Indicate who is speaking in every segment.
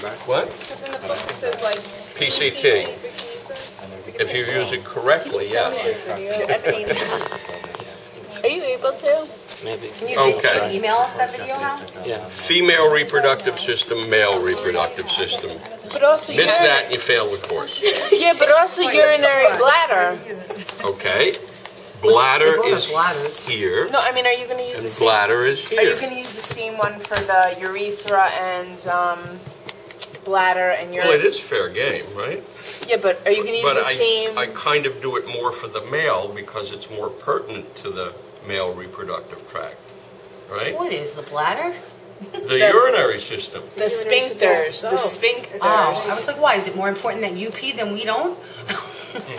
Speaker 1: What?
Speaker 2: Because in the book it says like
Speaker 1: PCT.
Speaker 2: we can use this.
Speaker 1: If you use it correctly, yes.
Speaker 2: Are you able to?
Speaker 3: Maybe.
Speaker 4: Can you
Speaker 1: Okay.
Speaker 4: email us that video, Hal?
Speaker 3: Yeah.
Speaker 1: Female reproductive system, male reproductive system.
Speaker 2: But also
Speaker 1: Miss that and you fail the course.
Speaker 2: Yeah, but also urinary bladder.
Speaker 1: Okay. Bladder
Speaker 4: They both
Speaker 1: is
Speaker 4: have bladders.
Speaker 1: here,
Speaker 2: No, I mean, are you going to use
Speaker 1: and
Speaker 2: the same?
Speaker 1: bladder is
Speaker 2: Are you
Speaker 1: here.
Speaker 2: going to use the same one for the urethra and bladder and
Speaker 1: Well, it is fair game, right?
Speaker 2: Yeah, but are you going to use
Speaker 1: But
Speaker 2: the same?
Speaker 1: I kind of do it more for the male because it's more pertinent to the male reproductive tract, right?
Speaker 4: What is the bladder?
Speaker 1: The urinary system.
Speaker 2: The sphincters. The sphincters.
Speaker 4: Oh, I was like, why? Is it more important that you pee than we don't?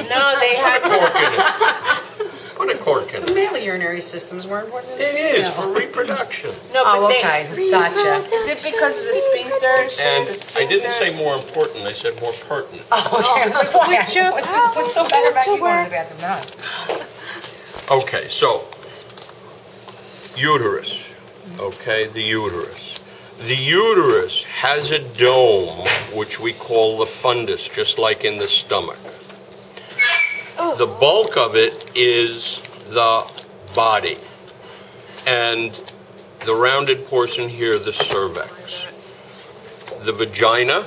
Speaker 2: No, they
Speaker 1: Put a
Speaker 2: have.
Speaker 1: cork in it. Put a cork in
Speaker 4: The
Speaker 1: it.
Speaker 4: male urinary system is more important than the
Speaker 1: It is
Speaker 4: female.
Speaker 1: for reproduction.
Speaker 2: No, but
Speaker 4: Oh, okay. Gotcha.
Speaker 2: Is it because of the sphincters?
Speaker 1: And
Speaker 2: The
Speaker 1: I didn't say
Speaker 2: sphincters?
Speaker 1: more important, I said more pertinent.
Speaker 4: Oh, okay. I was like, why?
Speaker 2: Would you-
Speaker 4: What's so bad about you
Speaker 2: would you
Speaker 4: going to the bathroom than us?
Speaker 1: Okay, so uterus. Okay, the uterus. The uterus has a dome, which we call the fundus, just like in the stomach. The bulk of it is the body, and the rounded portion here, the cervix. The vagina,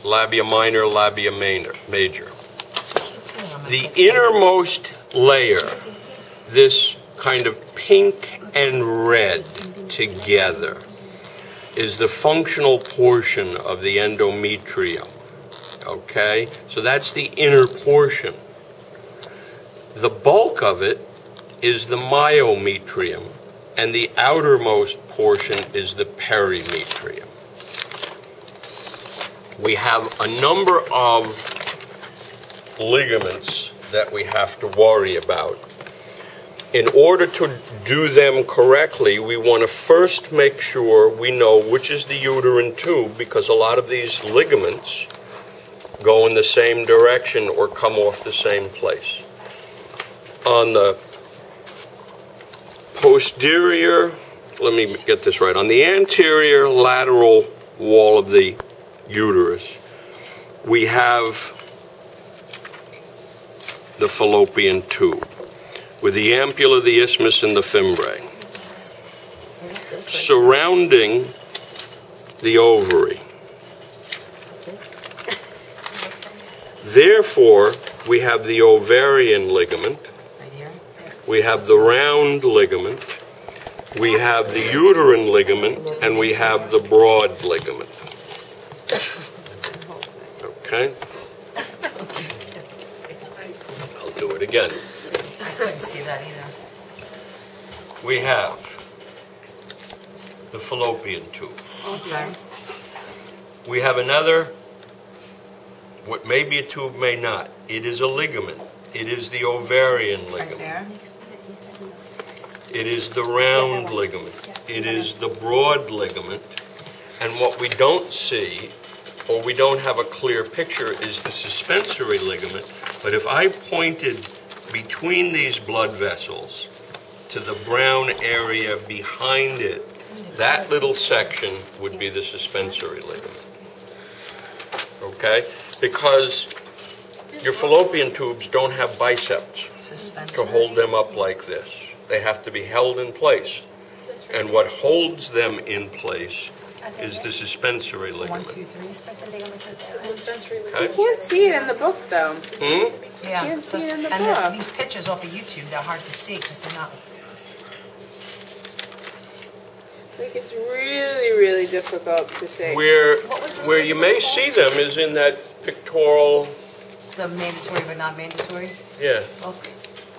Speaker 1: labia minor, labia major. The innermost layer, this kind of pink and red together, is the functional portion of the endometrium. Okay? So that's the inner portion. The bulk of it is the myometrium, and the outermost portion is the perimetrium. We have a number of ligaments that we have to worry about. In order to do them correctly, we want to first make sure we know which is the uterine tube, because a lot of these ligaments go in the same direction or come off the same place. On the posterior, let me get this right, on the anterior lateral wall of the uterus, we have the fallopian tube with the ampulla, the isthmus, and the fimbriae. Surrounding the ovary. Therefore, we have the ovarian ligament,
Speaker 4: Right here?
Speaker 1: we have the round ligament, we have the uterine ligament, and we have the broad ligament. Okay? I'll do it again.
Speaker 4: I couldn't see that either.
Speaker 1: We have the fallopian tube.
Speaker 4: Okay.
Speaker 1: We have another, what may be a tube, may not. It is a ligament. It is the ovarian
Speaker 4: Right
Speaker 1: ligament.
Speaker 4: there.
Speaker 1: It is the round ligament. It is the broad ligament. And what we don't see, or we don't have a clear picture, is the suspensory ligament. But if I pointed between these blood vessels to the brown area behind it, that little section would be the suspensory ligament. Okay? Because your fallopian tubes don't have biceps to hold them up like this. They have to be held in place. And what holds them in place is the suspensory
Speaker 4: 1,
Speaker 1: ligament.
Speaker 4: 2, 3.
Speaker 1: Okay?
Speaker 2: You can't see it in the book, though.
Speaker 4: Yeah.
Speaker 2: Can't see it in the
Speaker 4: and
Speaker 2: book.
Speaker 4: these pictures off of YouTube, they're hard to see because they're not.
Speaker 2: Like, it's really, really difficult to say.
Speaker 1: Where you may see them is in that pictorial,
Speaker 4: The mandatory but not mandatory.
Speaker 1: yeah.
Speaker 4: Okay.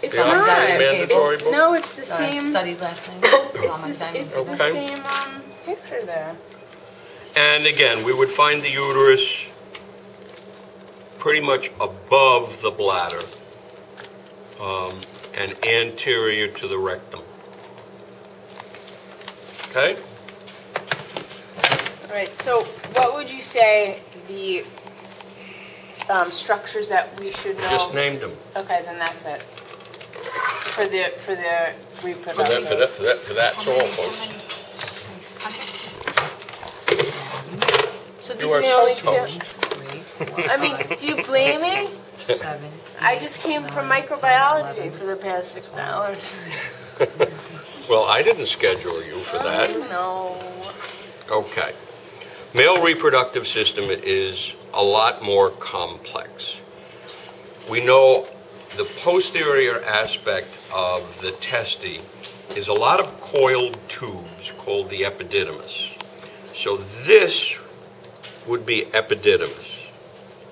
Speaker 2: It's
Speaker 1: The
Speaker 2: not.
Speaker 1: mandatory book?
Speaker 2: No, it's the
Speaker 4: I
Speaker 2: same.
Speaker 4: studied last night.
Speaker 2: It's the
Speaker 1: Okay.
Speaker 2: same picture there.
Speaker 1: And again, we would find the uterus pretty much above the bladder and anterior to the rectum. Okay?
Speaker 2: All right. So, what would you say the structures that we should know?
Speaker 1: Just named them.
Speaker 2: Okay, then that's it. For the
Speaker 1: For
Speaker 2: reproduction.
Speaker 1: that's all, folks.
Speaker 4: So
Speaker 2: these
Speaker 1: You
Speaker 2: are the
Speaker 1: are
Speaker 2: only
Speaker 1: so
Speaker 2: two.
Speaker 1: toast.
Speaker 4: 3, 4,
Speaker 2: I mean,
Speaker 4: 5,
Speaker 2: do you blame
Speaker 4: 6,
Speaker 2: me?
Speaker 4: 7.
Speaker 2: I just came from microbiology for the past 6 hours.
Speaker 1: Well, I didn't schedule you for that.
Speaker 2: No.
Speaker 1: Okay. Male reproductive system is a lot more complex. We know the posterior aspect of the testes is a lot of coiled tubes called the epididymis. So this would be epididymis,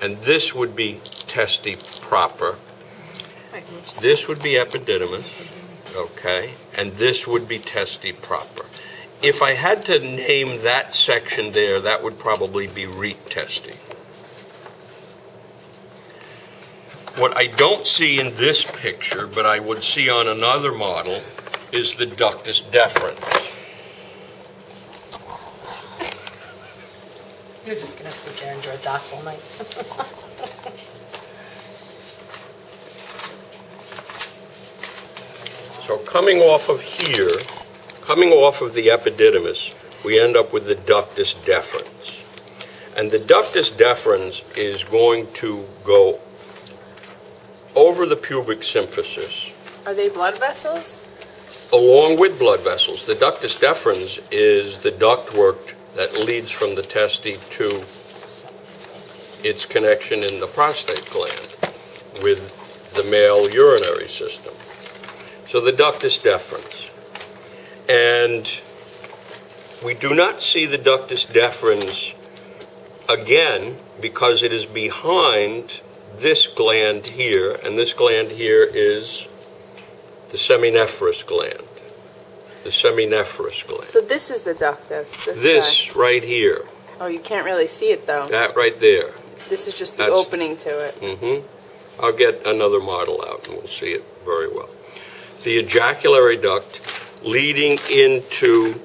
Speaker 1: and this would be testes proper. This would be epididymis, okay, and this would be testes proper. If I had to name that section there, that would probably be rete testes. What I don't see in this picture, but I would see on another model, is the ductus deferens.
Speaker 4: You're just going to sit there and draw dots all night.
Speaker 1: So coming off of here, coming off of the epididymis, we end up with the ductus deferens. And the ductus deferens is going to go over the pubic symphysis.
Speaker 2: Are they blood vessels?
Speaker 1: Along with blood vessels. The ductus deferens is the ductwork that leads from the testes to its connection in the prostate gland with the male urinary system. So the ductus deferens. And we do not see the ductus deferens again because it is behind this gland here, and this gland here is the seminiferous gland. The seminiferous gland.
Speaker 2: So this is the ductus.
Speaker 1: This
Speaker 2: guy.
Speaker 1: right here.
Speaker 2: Oh, you can't really see it though.
Speaker 1: That right there.
Speaker 2: This is just the
Speaker 1: That's-
Speaker 2: opening to it.
Speaker 1: Mm-hmm. I'll get another model out and we'll see it very well. The ejaculatory duct leading into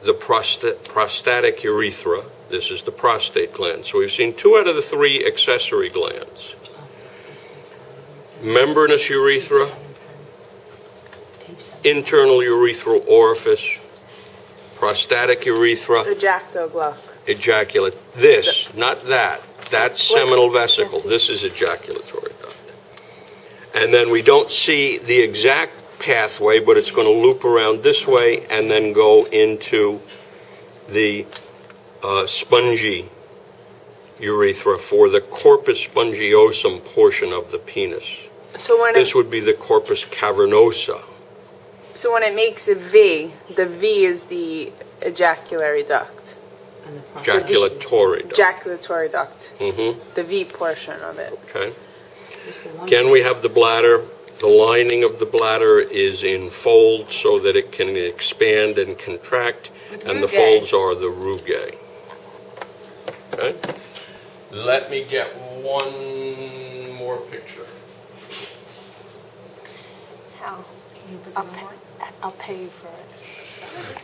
Speaker 1: the prostatic urethra. This is the prostate gland. So we've seen 2 out of the 3 accessory glands. Membranous urethra, internal urethral orifice, prostatic urethra,
Speaker 2: Ejactoglock.
Speaker 1: ejaculate. This, not that. That's seminal vesicle. This is ejaculatory duct. And then we don't see the exact pathway, but it's going to loop around this way and then go into the spongy urethra for the corpus spongiosum portion of the penis.
Speaker 2: So when
Speaker 1: This would be the corpus cavernosa.
Speaker 2: So when it makes a V, the V is the ejaculatory duct.
Speaker 1: Ejaculatory duct.
Speaker 2: Ejaculatory duct.
Speaker 1: Mm-hmm.
Speaker 2: The V portion of it.
Speaker 1: Okay. Again, we have the bladder. The lining of the bladder is in folds so that it can expand and contract, and the folds are the rugae. Okay. Let me get one more picture.
Speaker 2: How? I'll pay for it.